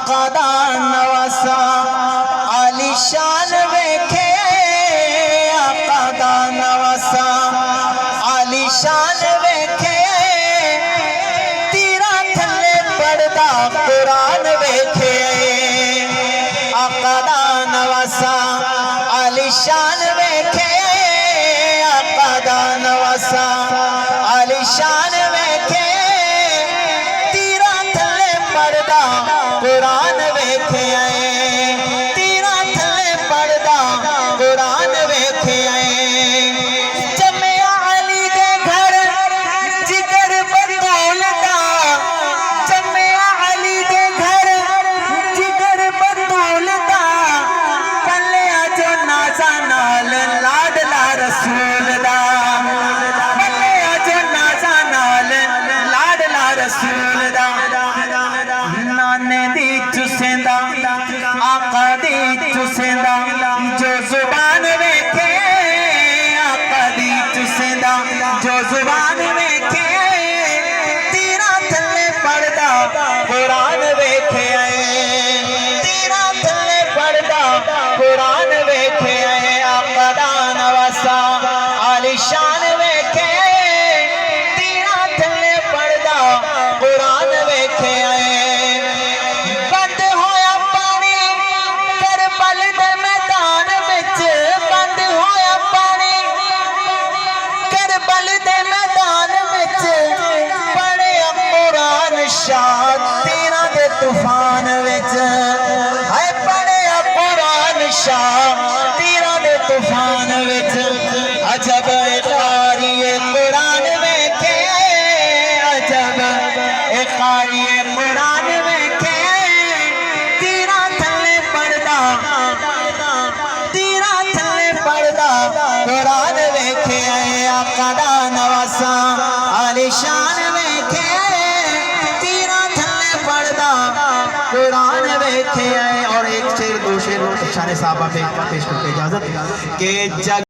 آقا دا نواسا عالی شان ویکھے آقا دا نواسا عالی شان ویکھے تیرا تھلے پڑدا قرآن ویکھے آقا دا نواسا عالی شان ویکھے آقا دا نواسا عالی شان ویکھے تیرا تھلے پڑدا قرآن ویکھے تیرا تھلے پڑدا قرآن ویکھے جمع علی دے گھر جگر بطول دا جمع علی دے گھر جگر بطول دا پلیا جو نازا نال لاڈلا رسول دا پلیا جو نازا نال لاڈلا رسول دا نانے دی چسیندا آقا دی چسیندا جو زبان ویکھے آقا دی چسیندا جو زبان ویکھے تیرا تھلے پڑدا قرآن ویکھے تیرا تھلے پڑدا قرآن ویکھے آقا دا نواسا عالی شان ویکھے تیرا تھلے پڑدا قرآن ویکھے بند ہویا پانی کربل دے میدان وچ بند ہویا پانی کربل دے میدان وچ پڑھیا قرآن شاہ تیرا دے طوفان وچ ہے پڑھیا قرآن شاہ تیرا دے طوفان وچ عجب قاری قرآن ویکھے عجب قاری قرآن ویکھے تیرا تھلے پڑدا تیرا تھلے پڑدا قرآن ویکھے آقا دا نواسا عالی شان ویکھے تیرا تھلے پڑدا قرآن ویکھے اور ایک شعر دو شعر شان صحابہ پہ پیش کر کے اجازت کہ